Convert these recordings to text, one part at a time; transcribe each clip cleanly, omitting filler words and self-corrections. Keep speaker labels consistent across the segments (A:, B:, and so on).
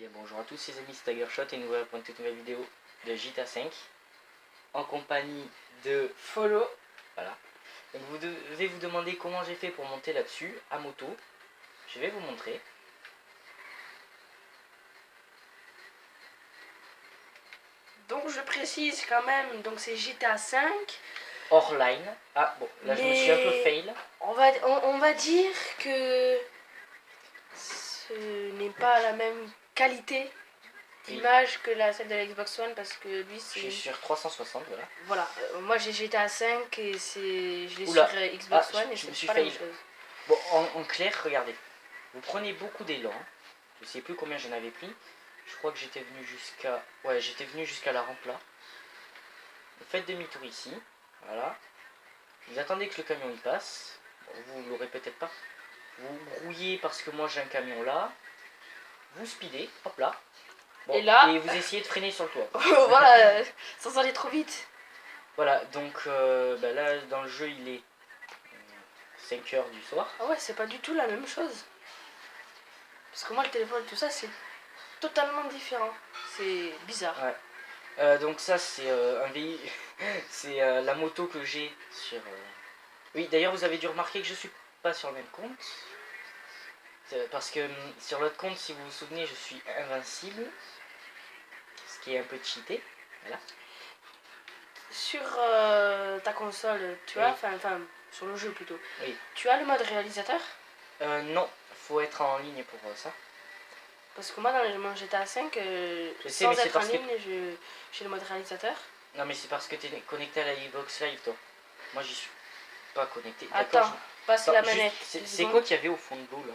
A: bien bonjour à tous les amis, c'est Tigershot et nous voilà pour une toute nouvelle vidéo de GTA 5 en compagnie de
B: Follow.
A: Voilà. Donc vous devez vous demander comment j'ai fait pour monter là-dessus à moto. Je vais vous montrer.
B: Donc je précise quand même, donc c'est GTA 5.
A: Hors line. Ah bon, là je me suis un peu fail.
B: On va dire que ce n'est pas la même qualité d'image que celle de la Xbox One parce que lui
A: Je
B: c'est...
A: suis sur 360, voilà.
B: Voilà, moi j'ai GTA 5 et je l'ai
A: Oula.
B: sur Xbox
A: Ah,
B: One et
A: je me
B: c'est
A: suis
B: pas la même
A: fail.
B: chose.
A: Bon, en clair, regardez. Vous prenez beaucoup d'élan. Je sais plus combien j'en avais pris. Je crois que j'étais venu jusqu'à... Ouais, j'étais venu jusqu'à la rampe là. Vous faites demi-tour ici. Voilà. Vous attendez que le camion y passe. Bon, vous l'aurez peut-être pas. Vous grouillez parce que moi j'ai un camion là. Vous speedez, hop là. Bon,
B: Et là...
A: Et vous essayez de freiner sur le toit.
B: Voilà, sans aller trop vite.
A: Voilà, donc là dans le jeu il est 5 heures du soir.
B: Ah ouais, c'est pas du tout la même chose. Parce que moi le téléphone, tout ça, c'est totalement différent. C'est bizarre.
A: Ouais. Donc ça c'est un véhicule. C'est la moto que j'ai sur... Oui, d'ailleurs vous avez dû remarquer que je suis pas sur le même compte. Parce que sur l'autre compte, si vous vous souvenez, je suis invincible. Ce qui est un peu cheaté. Voilà.
B: Sur ta console, tu
A: Oui.
B: as, enfin sur le jeu plutôt,
A: Oui.
B: tu as le mode réalisateur?
A: Non, faut être en ligne pour ça.
B: Parce que moi dans mon GTA 5, sans être en ligne, j'ai le mode réalisateur.
A: Non mais c'est parce que tu es connecté à la Xbox Live toi. Moi j'y suis pas connecté.
B: Attends, passe la manette.
A: C'est quoi qu'il y avait au fond de l'eau là?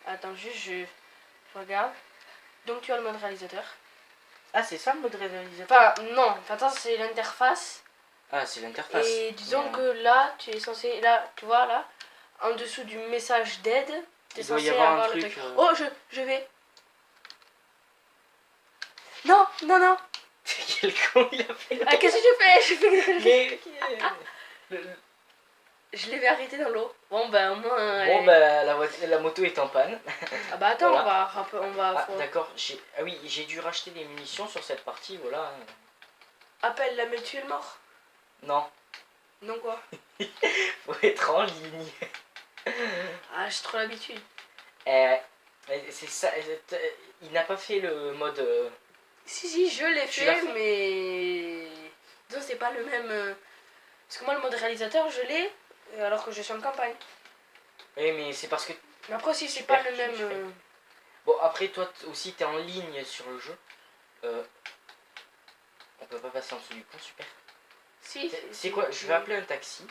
B: Attends, juste je regarde. Donc tu as le mode réalisateur.
A: Ah c'est ça le mode réalisateur?
B: Enfin non, attends, c'est l'interface.
A: Ah c'est l'interface.
B: Et disons que là, tu es censé, là, tu vois là, en dessous du message d'aide, tu es censé avoir le truc. Oh, je vais. Non, non, non.
A: Quel con il a fait.
B: Ah, qu'est-ce que je fais?
A: Mais...
B: Je l'avais arrêté dans l'eau. Bon, bah, au moins.
A: Bon, bah, la moto est en panne.
B: Ah, bah, attends,
A: voilà.
B: on va.
A: Ah, d'accord. Ah oui, j'ai dû racheter des munitions sur cette partie, voilà.
B: Appelle la mais tu es mort.
A: Non.
B: Non, quoi?
A: Faut être en ligne.
B: Ah, j'ai trop l'habitude.
A: C'est ça. Il n'a pas fait le mode.
B: Si, je l'ai fait, mais. Non, c'est pas le même. Parce que moi, le mode réalisateur, je l'ai, alors que je suis en campagne.
A: Oui, mais c'est parce que...
B: Mais après aussi, c'est pas le même...
A: Bon, après, toi aussi, t'es en ligne sur le jeu. On peut pas passer en dessous du pont, super.
B: Si.
A: C'est quoi? Je vais appeler un taxi.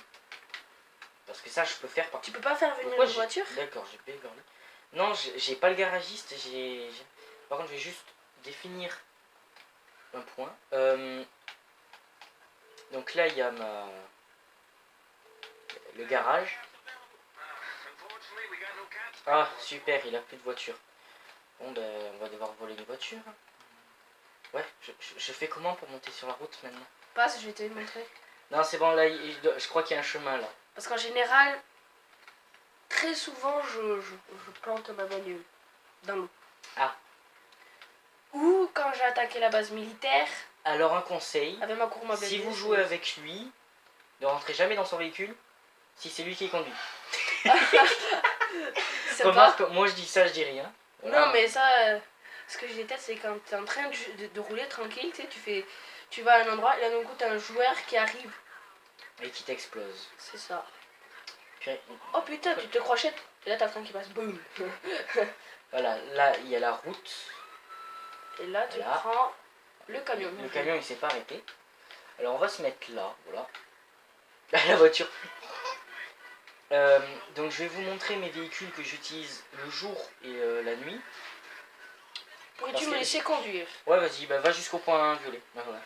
A: Parce que ça, je peux faire par...
B: Tu peux pas faire venir une voiture?
A: D'accord, j'ai payé Verly. Non, j'ai pas le garagiste, Par contre, je vais juste définir un point. Donc là, il y a le garage. Ah, super, il a plus de voiture. Bon, ben, on va devoir voler une voiture. Ouais, je fais comment pour monter sur la route maintenant?
B: Passe, je vais te montrer.
A: Non, c'est bon, là, je crois qu'il y a un chemin, là.
B: Parce qu'en général, très souvent, je plante ma bagnole dans l'eau.
A: Ah.
B: Ou quand j'ai attaqué la base militaire...
A: Alors, un conseil,
B: avec ma courbe
A: si vous jouez avec lui, ne rentrez jamais dans son véhicule si c'est lui qui conduit. Remarque, moi je dis ça, je dis rien. Voilà.
B: Non, mais ça, ce que je déteste, c'est quand tu es en train de rouler tranquille, tu vas à un endroit et là d'un coup, tu as un joueur qui arrive.
A: Et qui t'explose.
B: C'est ça.
A: Puis,
B: oh putain, tu te crochettes et là, t'as le train qui passe, boum.
A: Voilà, là, il y a la route.
B: Et là, tu prends le camion.
A: Le camion, il s'est pas arrêté. Alors, on va se mettre là, voilà. La voiture. Donc je vais vous montrer mes véhicules que j'utilise le jour et la nuit.
B: Pourrais-tu me laisser conduire?
A: Ouais, vas-y, bah, va jusqu'au point violet. Bah, voilà.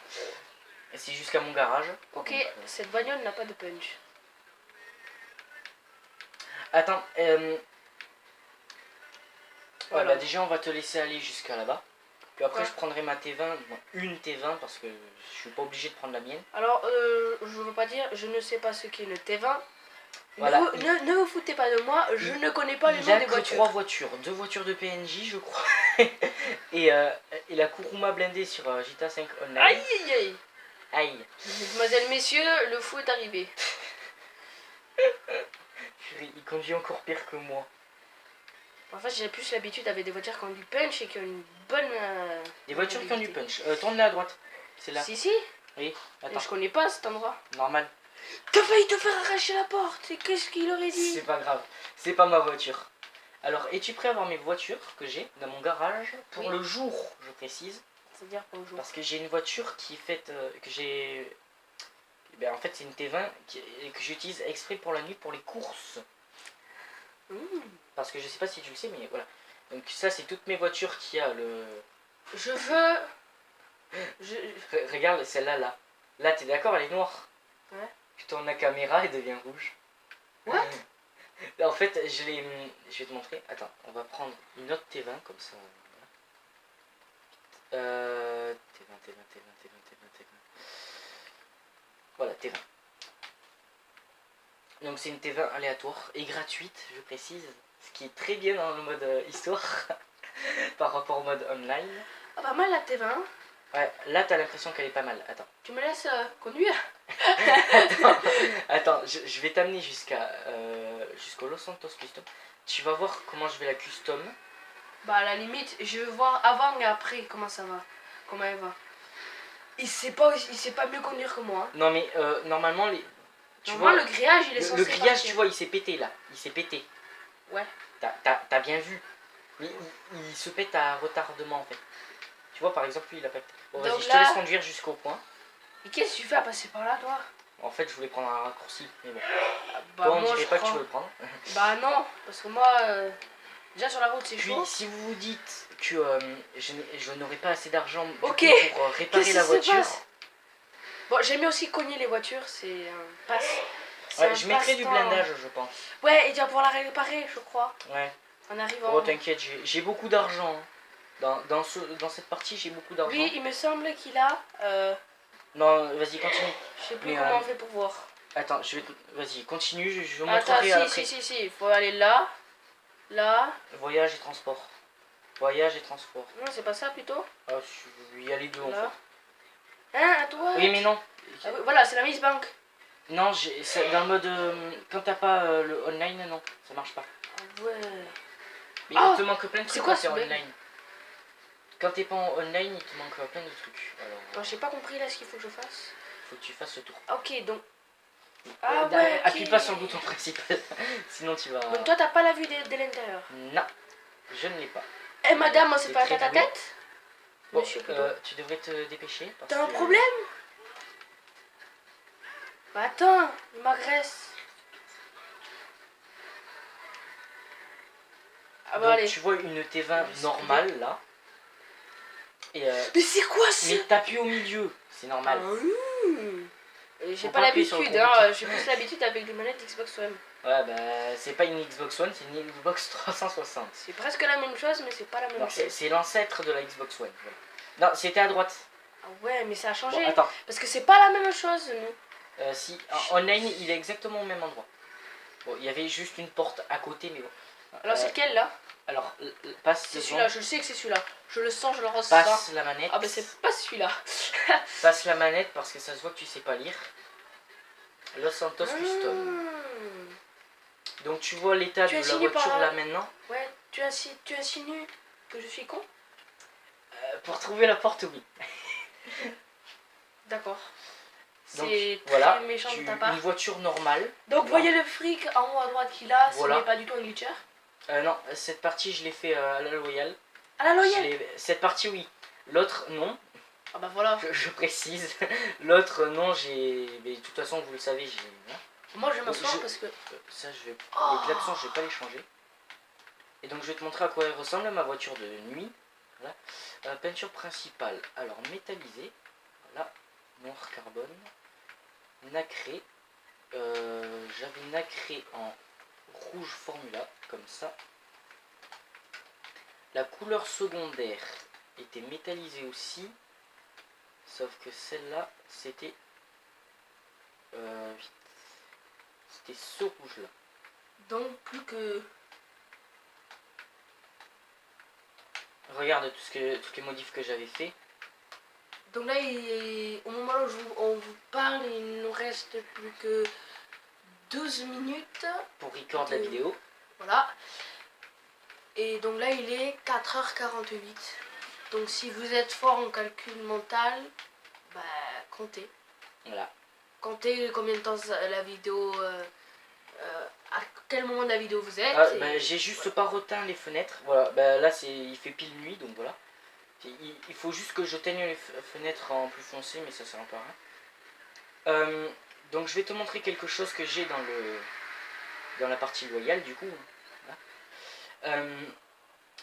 A: C'est jusqu'à mon garage.
B: Ok,
A: donc,
B: cette bagnole n'a pas de punch.
A: Attends,
B: voilà.
A: Bah, déjà on va te laisser aller jusqu'à là-bas. Puis après je prendrai ma T20, une T20 parce que je suis pas obligé de prendre la mienne.
B: Alors, je veux pas dire, je ne sais pas ce qu'est une T20.
A: Voilà.
B: Ne vous foutez pas de moi, je ne connais pas les
A: Il
B: noms
A: a
B: des
A: que
B: voitures.
A: 3 voitures. 2 voitures de PNJ, je crois. et la Kuruma blindée sur GTA 5 Online.
B: Aïe aïe aïe.
A: Aïe.
B: Mesdemoiselles, messieurs, le fou est arrivé.
A: Il conduit encore pire que moi.
B: En fait, j'ai plus l'habitude avec des voitures qui ont du punch et qui ont une bonne...
A: Des voitures qui ont du punch. Tourne-la à droite. C'est là.
B: Si, si.
A: Oui,
B: Mais
A: attends.
B: je connais pas cet endroit.
A: Normal.
B: T'as failli te faire arracher la porte. Et qu'est-ce qu'il aurait dit?
A: C'est pas grave. C'est pas ma voiture. Alors, es-tu prêt à voir mes voitures que j'ai dans mon garage pour
B: Oui.
A: le jour, je précise?
B: C'est-à-dire pour le jour.
A: Parce que j'ai une voiture qui est faite, que j'ai... Ben, en fait, c'est une T20 que j'utilise exprès pour la nuit pour les courses. Parce que je sais pas si tu le sais, mais voilà. Donc ça, c'est toutes mes voitures qui a le...
B: Je veux...
A: Regarde celle-là, là. Là, t'es d'accord, elle est noire.
B: Ouais.
A: Tu tournes la caméra, elle devient rouge.
B: What?
A: En fait, je vais te montrer. Attends, on va prendre une autre T20 comme ça. T20. Voilà, T20. Donc c'est une T20 aléatoire et gratuite, je précise. Ce qui est très bien dans le mode histoire par rapport au mode online.
B: Ah, pas mal la T20.
A: Ouais, là t'as l'impression qu'elle est pas mal. Attends.
B: Tu me laisses conduire?
A: Attends, je vais t'amener jusqu'au Los Santos Custom. Tu vas voir comment je vais la custom.
B: Bah à la limite, je veux voir avant et après comment ça va. Comment elle va. Il sait pas mieux conduire que moi. Hein.
A: Non mais normalement les... Tu
B: Normalement
A: vois,
B: le grillage il est censé
A: le grillage
B: partir.
A: tu vois il s'est pété là. Il s'est pété.
B: Ouais.
A: T'as bien vu. Mais il se pète à retardement en fait. Tu vois par exemple lui il a pété. Bon vas-y
B: Donc
A: je
B: là...
A: te laisse conduire jusqu'au point.
B: Et qu'est-ce que tu fais à passer par là toi?
A: En fait je voulais prendre un raccourci mais bon.
B: Bah
A: Toi on
B: moi
A: dirait
B: je
A: pas
B: prends...
A: que tu veux le prendre.
B: Bah non, parce que moi déjà sur la route c'est
A: Puis
B: chaud.
A: si vous vous dites que je n'aurai pas assez d'argent du
B: Ok.
A: coup, pour réparer
B: Qu'est-ce
A: la
B: qui se
A: voiture.
B: passe? Bon j'aime aussi cogner les voitures, c'est un passe.
A: Ouais, je mettrai du blindage je pense.
B: Ouais et tu vas pouvoir la réparer je crois.
A: Ouais.
B: En arrivant.
A: Oh t'inquiète, j'ai beaucoup d'argent. Hein. Dans cette partie j'ai beaucoup d'argent.
B: Oui il me semble qu'il a...
A: Non vas-y continue.
B: Je sais plus
A: Mais,
B: comment on fait pour voir.
A: Attends, vas-y, continue, je
B: Attends,
A: montrerai après.
B: si, il faut aller là, là.
A: Voyage et transport. Voyage et transport.
B: Non, c'est pas ça plutôt.
A: Ah, il y a les deux en
B: Là.
A: fait.
B: Hein, à toi.
A: Oui, mais non.
B: Ah oui, voilà, c'est la Miss Bank.
A: Non, dans le mode. Quand t'as pas le online, non, ça marche pas.
B: Ah ouais.
A: Mais
B: Ah,
A: il te manque plein de
B: c'est
A: trucs
B: quoi
A: quand t'es
B: ce bug?
A: online. Quand t'es pas en online, il te manque plein de trucs. Alors,
B: Bon, j'ai pas compris là ce qu'il faut que je fasse.
A: faut que tu fasses ce tour.
B: Ok, donc. Ah ouais. Ok.
A: Appuie pas sur le bouton principal, sinon tu vas.
B: Donc toi, t'as pas la vue de l'intérieur.
A: Non, je ne l'ai pas.
B: Eh madame, c'est pas
A: très
B: ta
A: doué.
B: tête.
A: Bon,
B: Monsieur plutôt.
A: tu devrais te dépêcher. Parce
B: T'as un
A: que-
B: problème? Bah attends, il m'agresse. Ah bah
A: Donc,
B: allez.
A: tu vois une T20 normale là. Et
B: Mais c'est quoi ça?
A: mais t'appuies au milieu, c'est normal.
B: J'ai
A: Faut
B: pas
A: pas appuyer sur le
B: l'habitude, hein.
A: conducteur.
B: J'ai plus l'habitude avec les manettes Xbox One.
A: Ouais, bah c'est pas une Xbox One, c'est une Xbox 360.
B: C'est presque la même chose, mais c'est pas la même
A: Non,
B: chose.
A: c'est l'ancêtre de la Xbox One. Voilà. Non, c'était à droite.
B: Ah ouais, mais ça a changé.
A: Bon, attends,
B: Parce que c'est pas la même chose, nous.
A: si, en online, il est exactement au même endroit. Bon, il y avait juste une porte à côté, mais bon.
B: Alors c'est lequel là?
A: Alors, passe
B: C'est
A: le
B: celui-là,
A: son,
B: je sais que c'est celui-là. Je le sens, je le ressens.
A: passe la manette.
B: Ah bah c'est pas celui-là.
A: Passe la manette parce que ça se voit que tu sais pas lire. Los Santos Custom. Donc tu vois l'état
B: Tu
A: de la
B: insinues par
A: voiture
B: là.
A: là maintenant.
B: Ouais, tu insinues que je suis con?
A: Pour trouver la porte, oui.
B: D'accord.
A: Donc
B: C'est
A: voilà,
B: très méchant de ta part.
A: une voiture normale.
B: Donc voyez le fric en haut à droite qu'il a,
A: Voilà.
B: ce n'est pas du tout un glitcher.
A: Non, cette partie je l'ai fait à la loyale.
B: À la loyale.
A: Cette partie oui. L'autre non,
B: Ah bah voilà.
A: je précise. L'autre non, mais de toute façon vous le savez, j'ai.
B: Moi je vais m'asseoir
A: Donc,
B: parce que...
A: Ça je vais.
B: Oh.
A: Les klaxons je vais pas les changer. Et donc je vais te montrer à quoi elle ressemble ma voiture de nuit. Voilà. Peinture principale. Alors métallisée. Voilà. Noir carbone. Nacré. J'avais nacré en rouge formula, comme ça. La couleur secondaire était métallisée aussi. Sauf que celle-là, c'était... C'était ce rouge-là.
B: Donc plus que...
A: Regarde toutes les modifs que j'avais fait.
B: Donc là, au moment où on vous parle, il nous reste plus que 12 minutes.
A: Pour record la vidéo.
B: Voilà. Et donc là, il est 4h48. Donc si vous êtes fort en calcul mental, bah comptez.
A: Voilà.
B: Comptez combien de temps la vidéo... à quel moment de la vidéo vous êtes.
A: Ah, bah, j'ai juste pas reteint les fenêtres. Voilà. Bah, là, il fait pile nuit, donc voilà. Il faut juste que je teigne les fenêtres en plus foncé, mais ça sert un peu à rien. Donc je vais te montrer quelque chose que j'ai dans la partie loyale du coup. Voilà.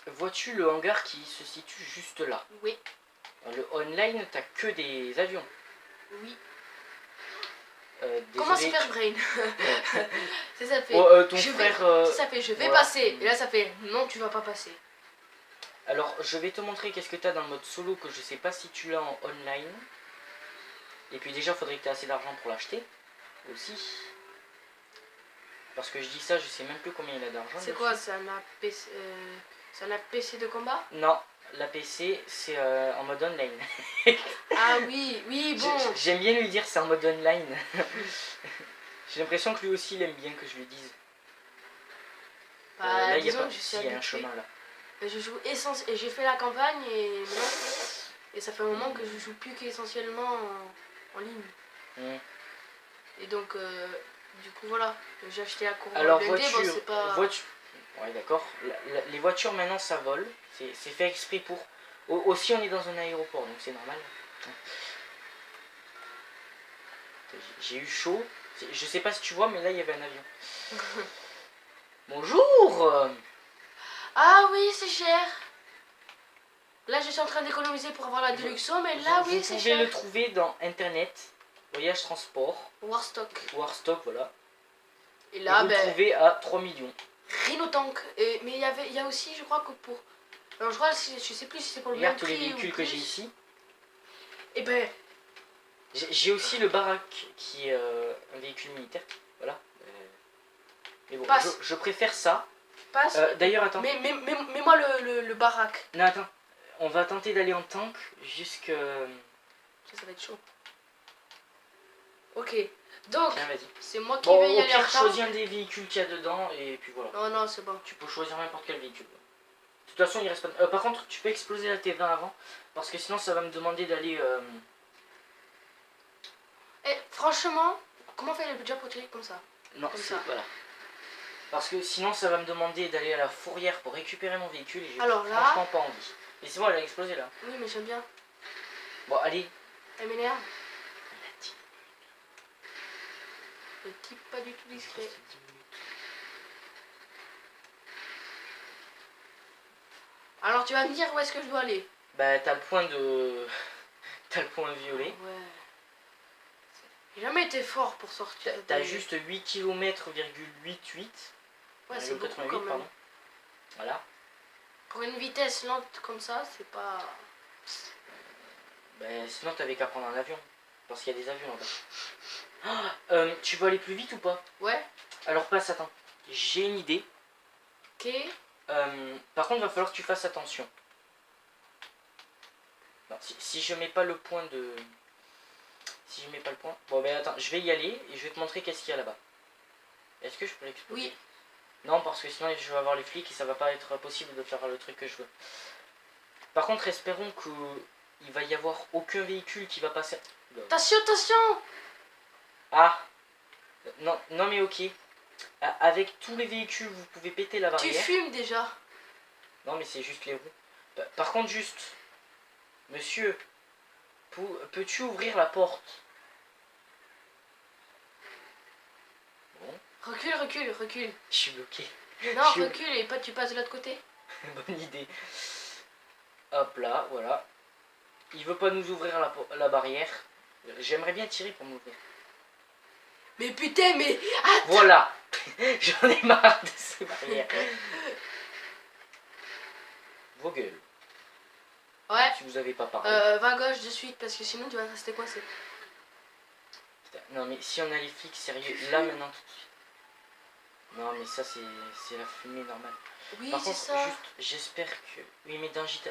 A: Vois-tu le hangar qui se situe juste là?
B: Oui.
A: Dans le online, t'as que des avions.
B: Oui.
A: Désolé.
B: Comment se faire brain? Ça fait.
A: Oh, ton
B: je
A: frère.
B: Ça fait je vais
A: voilà.
B: passer. Et là ça fait non tu vas pas passer.
A: Alors je vais te montrer qu'est-ce que t'as dans le mode solo que je sais pas si tu l'as en online. Et puis déjà faudrait que tu aies assez d'argent pour l'acheter aussi. Parce que je dis ça, je sais même plus combien il a d'argent.
B: C'est quoi, c'est un APC de combat?
A: Non, la PC c'est en mode online.
B: Ah oui, oui, bon.
A: J'aime bien lui dire c'est en mode online. J'ai l'impression que lui aussi il aime bien que je lui dise.
B: Bah,
A: là il y a
B: disons
A: pas,
B: que je suis
A: il y a un
B: habituée.
A: chemin là.
B: Je joue et j'ai fait la campagne et ça fait un moment que je joue plus qu'essentiellement en ligne. Et donc du coup voilà, j'ai acheté la courbe.
A: Alors
B: bon, c'est pas...
A: voiture. Ouais d'accord. Les voitures maintenant ça vole. C'est fait exprès pour. Aussi on est dans un aéroport donc c'est normal. J'ai eu chaud. Je sais pas si tu vois mais là il y avait un avion. Bonjour.
B: Ah oui c'est cher. Là je suis en train d'économiser pour avoir la Deluxo mais là oui c'est cher.
A: Vous pouvez le trouver dans internet. Voyage transport.
B: Warstock.
A: Warstock voilà.
B: Et là
A: vous le trouvez à 3 millions.
B: Rhino Tank. Mais il y a aussi je crois que pour... Alors je crois, je sais plus si c'est pour le
A: Regarde
B: même
A: tous
B: prix
A: les véhicules
B: ou
A: que
B: plus.
A: j'ai ici.
B: Et ben...
A: J'ai aussi le Barak qui est un véhicule militaire. Voilà. Mais bon, je préfère ça.
B: Passe.
A: D'ailleurs, attends.
B: Mais moi le Barak.
A: Non, attends. On va tenter d'aller en tank jusque...
B: Ça va être chaud. Ok. Donc, c'est moi qui
A: bon,
B: vais y aller en tank.
A: Choisis un des véhicules qu'il y a dedans et puis voilà.
B: Non, non, c'est bon.
A: Tu peux choisir n'importe quel véhicule. De toute façon, il reste pas... par contre, tu peux exploser la T20 avant. Parce que sinon, ça va me demander d'aller...
B: Et franchement, comment faire le budget pour tirer comme ça?
A: Non,
B: comme ça.
A: Voilà. Parce que sinon, ça va me demander d'aller à la fourrière pour récupérer mon véhicule. Et j'ai
B: franchement
A: pas envie. Et c'est bon, elle a explosé là.
B: Oui, mais j'aime bien.
A: Bon, allez.
B: Elle m'énerve. Le type pas du tout discret. Alors tu vas me dire où est-ce que je dois aller?
A: Bah t'as le point de... t'as le point violet.
B: Ouais. J'ai jamais été fort pour sortir.
A: T'as juste 8 km,88.
B: Ouais, c'est beaucoup quand même.
A: Pardon. Voilà.
B: Pour une vitesse lente comme ça, c'est pas...
A: Sinon t'avais qu'à prendre un avion. Parce qu'il y a des avions là-bas. Tu veux aller plus vite ou pas?
B: Ouais.
A: Alors passe, attends. J'ai une idée.
B: Ok.
A: Par contre, il va falloir que tu fasses attention. Non, si je mets pas le point de... Si je mets pas le point... Bon, ben attends, je vais y aller et je vais te montrer qu'est-ce qu'il y a là-bas. Est-ce que je peux l'exploser?
B: Oui.
A: Non, parce que sinon je vais avoir les flics et ça va pas être possible de faire le truc que je veux. Par contre, espérons qu'il va y avoir aucun véhicule qui va passer...
B: Attention, attention!
A: Ah! Non, non mais ok. Avec tous les véhicules, vous pouvez péter la barrière.
B: Tu fumes déjà.
A: Non, mais c'est juste les roues. Par contre, juste... Monsieur, peux-tu ouvrir la porte? Bon.
B: Recule, recule, recule.
A: Je suis bloqué.
B: Non, recule et tu passes de l'autre côté.
A: Bonne idée. Hop là, voilà. Il veut pas nous ouvrir la barrière. J'aimerais bien tirer pour m'ouvrir.
B: Mais putain, mais... Attends.
A: Voilà. J'en ai marre de ces barrières. Vos gueules.
B: Ouais.
A: Si vous avez pas parlé.
B: Va à gauche de suite parce que sinon tu vas rester coincé.
A: Putain, non mais si on a les flics, sérieux, là maintenant tout de suite. Non, mais ça, c'est la fumée normale.
B: Oui,
A: Par
B: c'est
A: contre,
B: ça.
A: juste, j'espère que... Oui, mais d'un gita...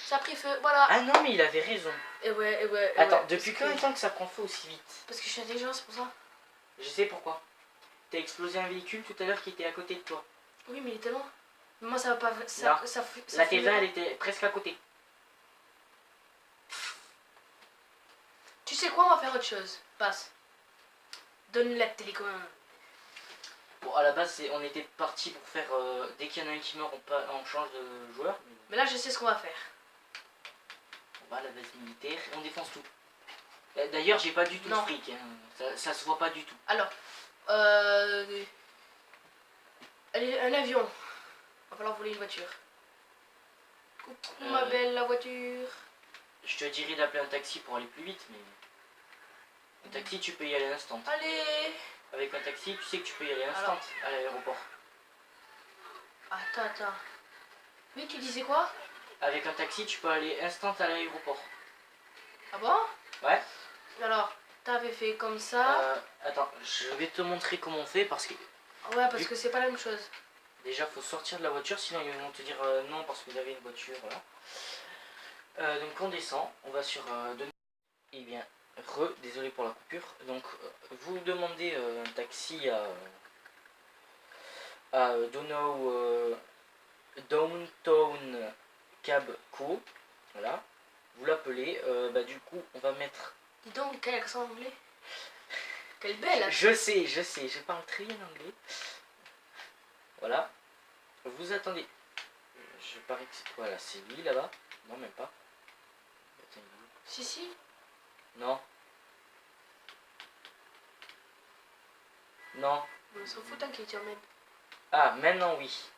B: Ça a pris feu, voilà.
A: Ah non, mais il avait raison.
B: Et ouais.
A: Attends, depuis combien de temps que ça prend feu aussi vite?
B: Parce que je suis intelligent, c'est pour ça.
A: Je sais pourquoi. T'as explosé un véhicule tout à l'heure qui était à côté de toi.
B: Oui, mais il était loin. Mais moi, ça va pas...
A: Non.
B: Ça
A: La T20, elle était presque à côté.
B: Tu sais quoi, on va faire autre chose. Passe. Donne la télécommande.
A: Bon, à la base, on était parti pour faire... dès qu'il y en a un qui meurt, on change de joueur.
B: Mais là, je sais ce qu'on va faire.
A: On va à la base militaire et on défonce tout. D'ailleurs, j'ai pas du tout de fric. Hein. Ça se voit pas du tout.
B: Alors, allez, un avion. Va falloir voler une voiture. Coucou ma belle, la voiture.
A: Je te dirais d'appeler un taxi pour aller plus vite, mais... Un taxi, tu peux y aller à l'instant.
B: Allez.
A: Avec un taxi, tu sais que tu peux y aller à l'instant à l'aéroport.
B: Attends. Oui, tu disais quoi?
A: Avec un taxi, tu peux aller instant à l'aéroport.
B: Ah bon?
A: Ouais.
B: Alors, t'avais fait comme ça.
A: Attends, je vais te montrer comment on fait parce que...
B: Ouais, parce que c'est pas la même chose.
A: Déjà, faut sortir de la voiture, sinon ils vont te dire non parce que vous avez une voiture, voilà. Donc on descend, on va sur... Eh bien, désolé pour la coupure. Donc, vous demandez un taxi à Downtown Cab Co. Voilà. Vous l'appelez. Du coup, on va mettre...
B: Dis donc, quel accent anglais. Quelle belle.
A: Je sais, je parle très bien anglais. Voilà. Vous attendez. Je parie que c'est... Voilà, c'est lui là-bas. Non, même pas.
B: Si.
A: Non. Non.
B: On s'en fout, t'inquiète, même.
A: Ah, maintenant oui.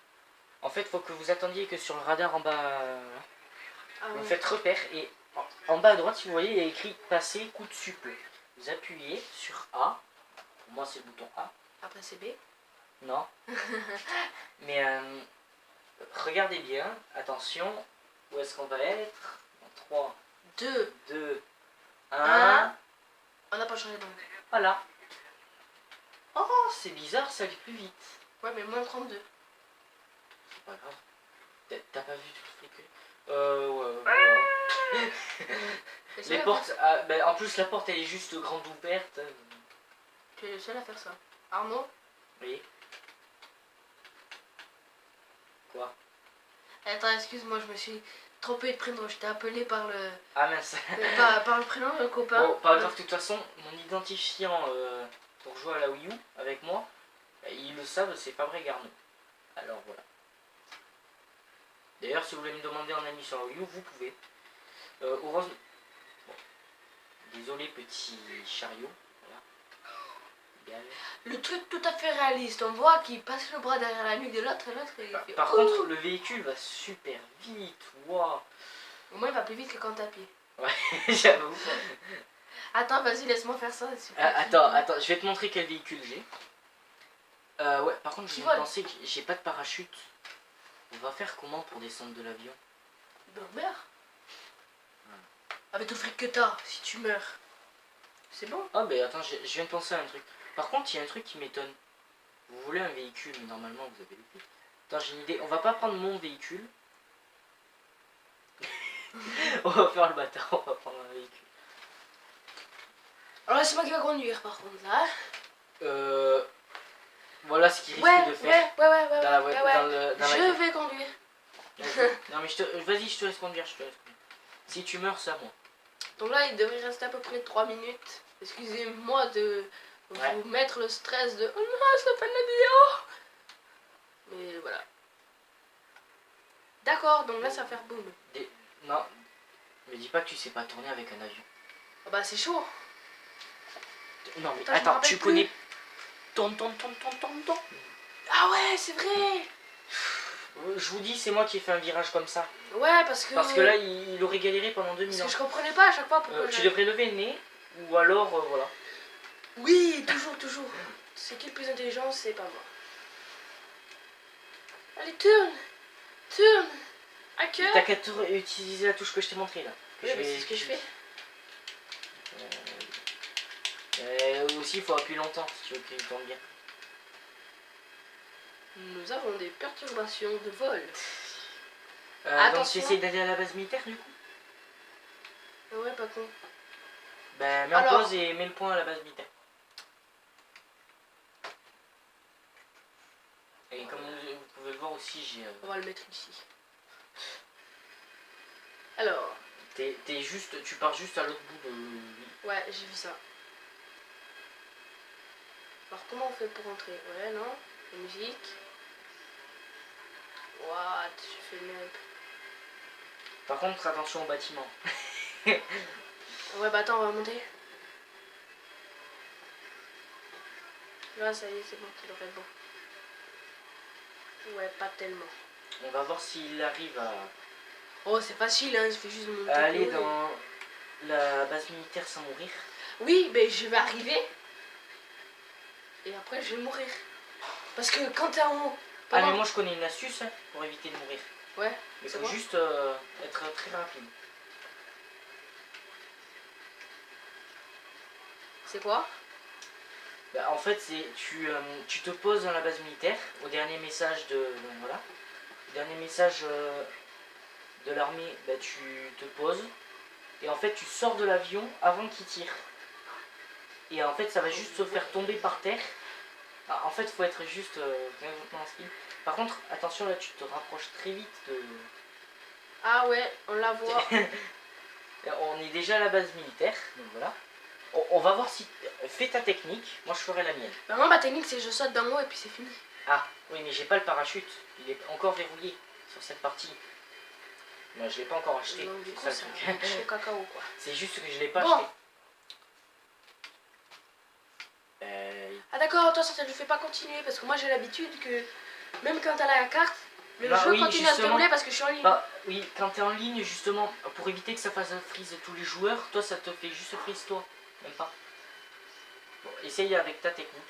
A: En fait, faut que vous attendiez que sur le radar en bas... vous faites repère et en bas à droite, si vous voyez, il y a écrit passer coup de supple. Vous appuyez sur A. Pour moi, c'est le bouton A.
B: Après, c'est B.
A: Non. Mais regardez bien. Attention. Où est-ce qu'on va être? 3, 2, 1.
B: On n'a pas changé donc.
A: Voilà. Oh, c'est bizarre, ça allait plus vite.
B: Ouais, mais moins 32.
A: C'est pas grave. T'as pas vu tout le fric? Ouais. Les portes... en plus, la porte, elle est juste grande ouverte.
B: Tu es le seul à faire ça. Arnaud?
A: Oui. Quoi?
B: Attends, excuse-moi, je me suis trompé de prénom. Je t'ai appelé par le...
A: Ah mince.
B: par le prénom de copain.
A: Bon, pas grave, de toute façon, mon identifiant pour jouer à la Wii U avec moi, ils le savent, c'est Fabre Garneau. Alors voilà. D'ailleurs, si vous voulez me demander en ami sur la Wii U, vous pouvez. Heureusement... Bon. Désolé, petit chariot. Voilà.
B: Le truc tout à fait réaliste, on voit qu'il passe le bras derrière la nuque de l'autre et l'autre il fait...
A: Par contre, le véhicule va super vite, waouh.
B: Au moins il va plus vite que quand t'as pied.
A: Ouais, j'avoue.
B: Attends, vas-y, laisse-moi faire ça.
A: Attends, je vais te montrer quel véhicule j'ai. Ouais, par contre, je viens de penser que j'ai pas de parachute. On va faire comment pour descendre de l'avion?
B: Ben meurs. Avec tout le fric que t'as, si tu meurs. C'est bon.
A: Ah ben attends, je viens de penser à un truc. Par contre, il y a un truc qui m'étonne. Vous voulez un véhicule, mais normalement vous avez le prix. Attends, j'ai une idée. On va pas prendre mon véhicule. On va faire le bâtard, on va prendre un véhicule.
B: Alors c'est moi qui va conduire par contre là.
A: Voilà ce qu'il risque de faire.
B: Ouais. Je vais conduire.
A: Non mais vas-y, je te laisse conduire, Si tu meurs, c'est à moi.
B: Donc là, il devrait rester à peu près 3 minutes. Excusez-moi de vous mettre le stress de... Oh non, c'est la fin de la vidéo. Mais voilà. D'accord, donc là, ça va faire boum.
A: Non, me dis pas que tu sais pas tourner avec un avion.
B: Ah bah c'est chaud.
A: Non mais attends, tu connais... Ton.
B: Ah ouais, c'est vrai.
A: Je vous dis, c'est moi qui ai fait un virage comme ça.
B: Ouais, parce que...
A: Parce que là, il aurait galéré pendant 2 minutes.
B: Parce que je comprenais pas à chaque fois pourquoi
A: tu devrais lever le nez, ou alors, voilà.
B: Oui, toujours. C'est qui le plus intelligent, c'est pas moi. Allez, tourne. À cœur.
A: T'as qu'à utiliser la touche que je t'ai montrée là.
B: Oui, mais c'est ce que je fais.
A: Aussi, il faut appuyer longtemps si tu veux qu'il tourne bien.
B: Nous avons des perturbations de vol.
A: Donc
B: Attention.
A: tu essaies d'aller à la base militaire du coup?
B: Ouais, pas con.
A: Ben, mets en pause et mets le point à la base militaire. Et comme vous pouvez le voir aussi, j'ai...
B: On va le mettre ici. Alors...
A: tu pars juste à l'autre bout de...
B: Ouais, j'ai vu ça. Alors comment on fait pour rentrer? Ouais, non. La musique. What? Je fais le même.
A: Par contre, attention au bâtiment.
B: Ouais, bah attends, on va monter. Là, ça y est, c'est bon, ça devrait être bon. Ouais, pas tellement.
A: On va voir s'il arrive à...
B: Oh, c'est facile, hein, je fais juste monter.
A: aller dans la base militaire sans mourir.
B: Oui, mais je vais arriver. Et après, je vais mourir. Parce que quand t'es en haut...
A: Ah, mais moi, je connais une astuce hein, pour éviter de mourir.
B: Ouais.
A: Il faut juste être très rapide.
B: C'est quoi?
A: Bah, en fait, c'est tu te poses dans la base militaire au dernier message de... voilà. Au dernier message de l'armée, bah, tu te poses. Et en fait, tu sors de l'avion avant qu'il tire. Et en fait, ça va juste se faire tomber par terre. Ah, en fait, il faut être juste en skill. Par contre, attention, là, tu te rapproches très vite de...
B: Ah ouais, on la voit.
A: On est déjà à la base militaire, donc voilà. On va voir si... Fais ta technique, moi je ferai la mienne.
B: Bah moi, ma technique, c'est je saute d'un haut et puis c'est fini.
A: Ah, oui, mais j'ai pas le parachute. Il est encore verrouillé sur cette partie. Moi, je l'ai pas encore acheté.
B: Donc du coup,
A: ça,
B: c'est un chaud cacao, quoi.
A: c'est juste que je l'ai pas
B: Bon.
A: acheté.
B: Ah d'accord, toi ça ne fait pas continuer parce que moi j'ai l'habitude que même quand t'as la carte, le
A: Bah
B: jeu
A: oui,
B: continue à se dérouler parce que je suis en ligne.
A: Bah oui, quand t'es en ligne, justement, pour éviter que ça fasse freeze tous les joueurs, toi ça te fait juste freeze toi, même pas. Bon, essaye avec ta technique.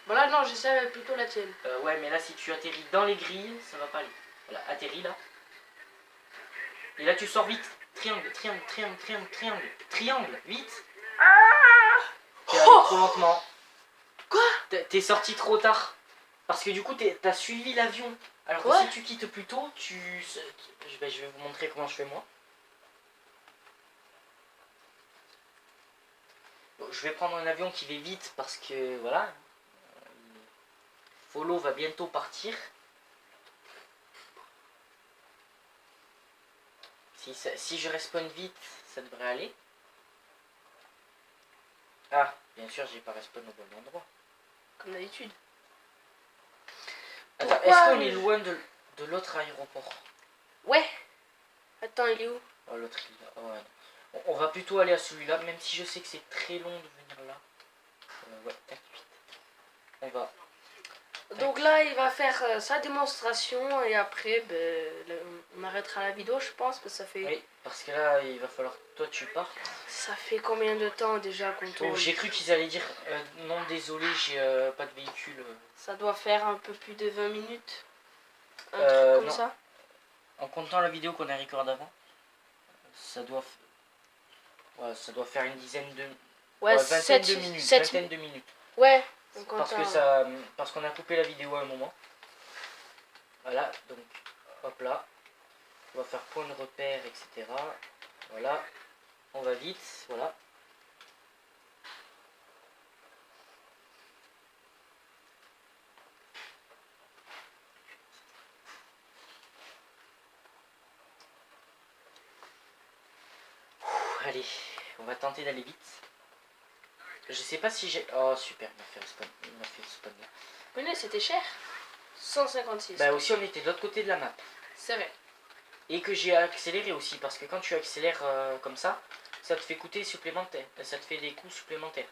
B: Voilà, non, j'essaie plutôt la tienne.
A: Ouais, mais là si tu atterris dans les grilles, ça va pas aller. Voilà, atterris là. Et là tu sors vite. Triangle, triangle, triangle, triangle, triangle. Triangle, vite. T'es allé trop lentement.
B: Quoi?
A: T'es sorti trop tard. Parce que du coup t'as suivi l'avion. Alors que si tu quittes plus tôt, je vais vous montrer comment je fais moi. Bon, je vais prendre un avion qui va vite parce que voilà. Follow va bientôt partir. Si je respawn vite, ça devrait aller. Ah, bien sûr, j'ai pas respawn au bon endroit.
B: Comme d'habitude.
A: Attends, est-ce qu'on est loin de l'autre aéroport?
B: Ouais. Attends, il est où?
A: Oh, l'autre il est là. Oh, ouais, non. On va plutôt aller à celui-là, même si je sais que c'est très long de venir là. Ouais, tac, vite. On va.
B: Donc là, il va faire sa démonstration et après, on arrêtera la vidéo, je pense, parce que ça fait...
A: Oui, parce que là, il va falloir que toi tu partes.
B: Ça fait combien de temps déjà qu'on tourne?
A: Oh, j'ai cru qu'ils allaient dire non, désolé, j'ai pas de véhicule.
B: Ça doit faire un peu plus de 20 minutes. Un truc comme
A: non.
B: ça.
A: En comptant la vidéo qu'on a record avant, ça doit faire une dizaine de...
B: Ouais,
A: vingtaine de minutes.
B: 7
A: Vingtaine de minutes.
B: Ouais.
A: Parce qu'on a coupé la vidéo à un moment. Voilà, donc hop là. On va faire point de repère, etc. Voilà. On va vite, voilà. Allez, on va tenter d'aller vite. Je sais pas si j'ai... Oh super, il m'a fait respawn. Il m'a fait respawn là.
B: Mais c'était cher. 156.
A: Bah aussi on était de l'autre côté de la map.
B: C'est vrai.
A: Et que j'ai accéléré aussi, parce que quand tu accélères comme ça te fait coûter supplémentaire. Ça te fait des coûts supplémentaires.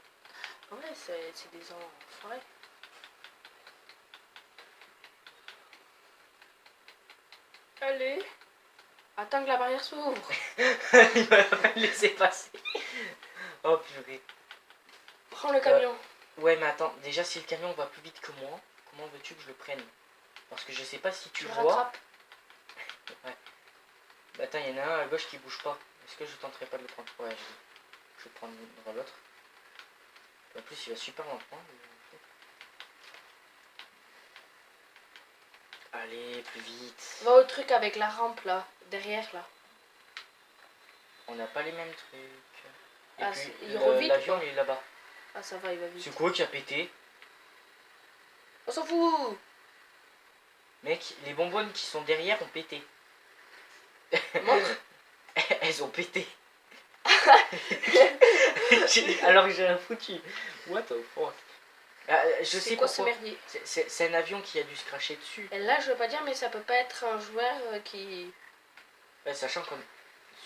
B: Ouais, c'est des enfoirés. Allez. Attends que la barrière s'ouvre.
A: Il m'a pas laissé passer. Oh purée.
B: Prends le camion.
A: Ouais mais attends, déjà si le camion va plus vite que moi, comment veux-tu que je le prenne? Parce que je sais pas si tu vois.
B: Rattrapes.
A: Ouais. Bah attends, il y en a un à gauche qui bouge pas. Est-ce que je tenterai pas de le prendre? Ouais, je vais prendre l'autre. En plus il va super lentement. Allez, plus vite.
B: Va au truc avec la rampe là, derrière là.
A: On n'a pas les mêmes trucs. Et
B: Ah,
A: puis
B: il revite
A: l'avion il est là-bas.
B: Ah ça va, il va vite.
A: C'est quoi qui a pété?
B: On s'en fout.
A: Mec, les bonbonnes qui sont derrière ont pété.
B: Montre.
A: Elles ont pété. Alors que j'ai un foutu. What the fuck. Je sais
B: quoi ce
A: pourquoi.
B: merdier?
A: C'est un avion qui a dû se cracher dessus.
B: Et là je veux pas dire, mais ça peut pas être un joueur qui...
A: Ouais, sachant comme...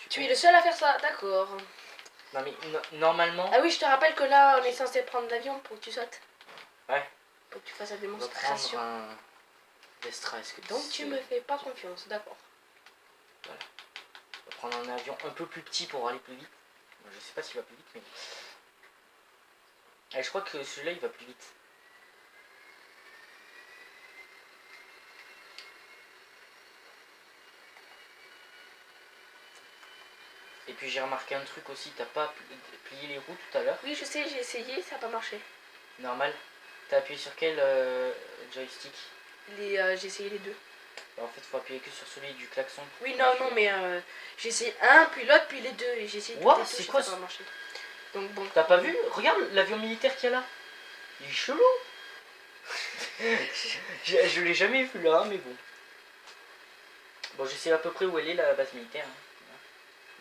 B: Tu es le seul à faire ça, d'accord.
A: Non mais normalement...
B: Ah oui, je te rappelle que là on est censé prendre l'avion pour que tu sautes.
A: Ouais.
B: Pour que tu fasses la
A: On va
B: démonstration.
A: prendre un... Destra, est-ce que
B: Donc tu me fais pas confiance, d'accord.
A: Voilà. On va prendre un avion un peu plus petit pour aller plus vite. Je sais pas s'il va plus vite, mais... Ah, je crois que celui-là il va plus vite. Et puis j'ai remarqué un truc aussi, t'as pas plié les roues tout à l'heure.
B: Oui je sais, j'ai essayé, ça n'a pas marché.
A: Normal. T'as appuyé sur quel joystick?
B: J'ai essayé les deux.
A: En fait faut appuyer que sur celui du klaxon.
B: Oui non mais j'ai essayé un, puis l'autre, puis les deux. Et j'ai essayé
A: What?
B: toutes les
A: C'est
B: touches,
A: quoi
B: ça n'a pas marché. Donc bon.
A: T'as pas vu? Regarde l'avion militaire qu'il y a là. Il est chelou. je l'ai jamais vu là, mais bon. Bon, je sais à peu près où elle est la base militaire. Hein.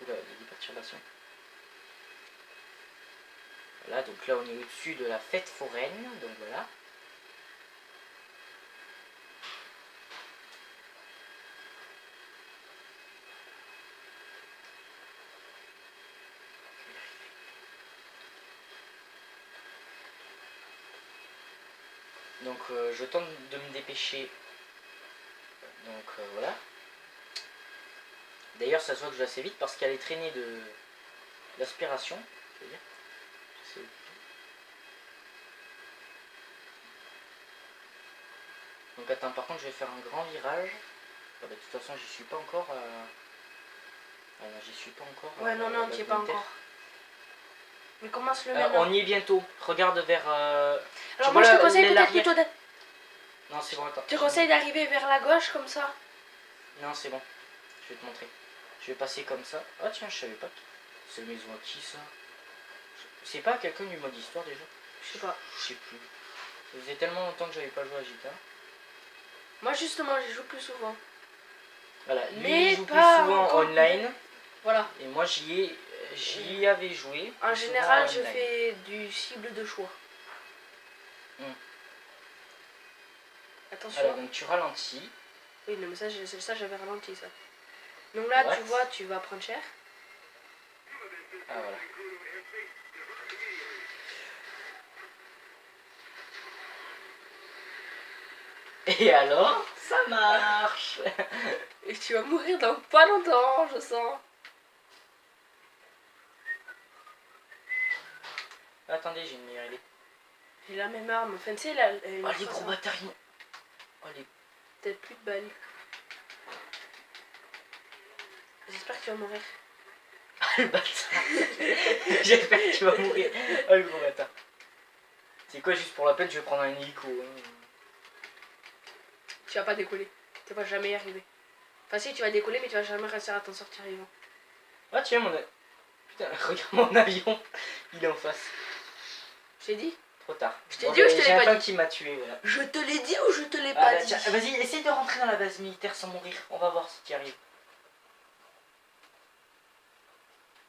A: Oula, il y a des perturbations. Voilà, donc là on est au-dessus de la fête foraine, donc voilà. Donc je tente de me dépêcher. Donc voilà. D'ailleurs ça se voit que je vais assez vite parce qu'il y a les traînées de l'aspiration. Donc attends, par contre je vais faire un grand virage. Ah, bah, de toute façon j'y suis pas encore. Ah non, j'y suis pas encore.
B: Ouais non non, tu es pas encore. Mais commence le même.
A: On y est bientôt. Regarde vers...
B: Alors moi je te conseille peut-être plutôt de...
A: Non c'est bon, attends.
B: Je te conseille d'arriver vers la gauche comme ça.
A: Non c'est bon. Je vais te montrer. Je vais passer comme ça. Ah tiens, je savais pas. C'est la maison à qui ça? C'est pas quelqu'un du mode histoire déjà?
B: Je sais pas.
A: Je sais plus. Ça faisait tellement longtemps que j'avais pas joué à GTA.
B: Moi justement j'y joue plus souvent.
A: Voilà, lui
B: mais
A: il joue plus
B: pas
A: souvent online.
B: Voilà.
A: Et moi j'y avais joué.
B: En général je fais du cible de choix. Attention.
A: Alors donc tu ralentis.
B: Oui non mais ça j'avais ralenti ça. Donc là tu vois tu vas prendre cher.
A: Ah voilà. Et alors, ça marche.
B: Et tu vas mourir dans pas longtemps, je sens.
A: Attendez, j'ai une meilleure idée.
B: J'ai la même arme. Enfin, tu sais, là.
A: Oh, les gros bâtards, ils m'ont... Oh, les...
B: Peut-être plus de balles. J'espère que tu vas mourir.
A: Ah, le bâtard. J'espère que tu vas mourir. Oh, le gros bâtard. C'est quoi, juste pour la peine, je vais prendre un hélico. Hein.
B: Tu vas pas décoller. Tu vas jamais y arriver. Enfin, si, tu vas décoller, mais tu vas jamais réussir à t'en sortir vivant.
A: Ah, tiens, mon... Putain, regarde mon avion. Il est en face.
B: Je t'ai dit?
A: Trop tard.
B: Je t'ai dit ou je te l'ai pas dit?
A: Qui m'a tué, voilà.
B: Je te l'ai dit ou je te l'ai pas dit?
A: Vas-y, essaye de rentrer dans la base militaire sans mourir. On va voir si tu y arrives.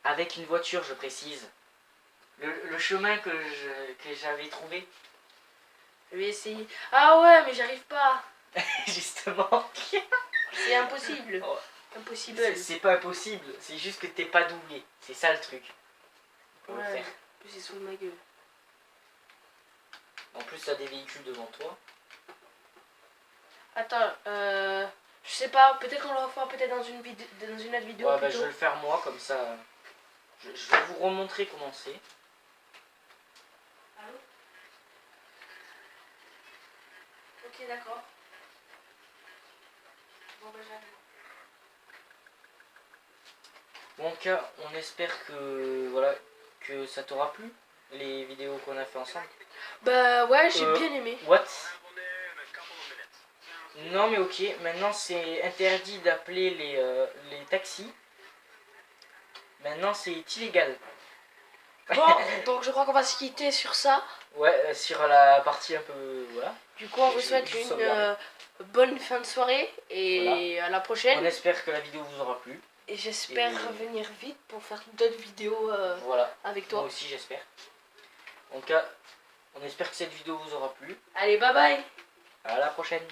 A: Avec une voiture, je précise. Le chemin que j'avais trouvé.
B: Je vais essayer. Ah ouais, mais j'arrive pas.
A: Justement.
B: C'est impossible.
A: Oh.
B: Impossible.
A: C'est pas impossible, c'est juste que t'es pas doublé. C'est ça le truc.
B: Ouais, en plus c'est sous ma gueule.
A: En plus t'as des véhicules devant toi.
B: Attends, je sais pas, peut-être qu'on le refera peut-être dans une autre vidéo.
A: Ouais, bah, je vais le faire moi, comme ça. Je vais vous remontrer comment c'est.
B: Allô? Ok, d'accord. Bon, bah j'arrive.
A: Bon, en cas, on espère que voilà que ça t'aura plu, les vidéos qu'on a fait ensemble.
B: Bah ouais, j'ai bien aimé.
A: What? Non mais ok, maintenant c'est interdit d'appeler les taxis. Maintenant c'est illégal.
B: Bon, donc je crois qu'on va se quitter sur ça.
A: Ouais, sur la partie un peu... Voilà.
B: Du coup, on vous souhaite une bonne fin de soirée et voilà. À la prochaine.
A: On espère que la vidéo vous aura plu.
B: Et j'espère revenir vite pour faire d'autres vidéos
A: voilà.
B: avec toi.
A: Moi aussi j'espère. En tout cas, on espère que cette vidéo vous aura plu.
B: Allez, bye bye.
A: À la prochaine.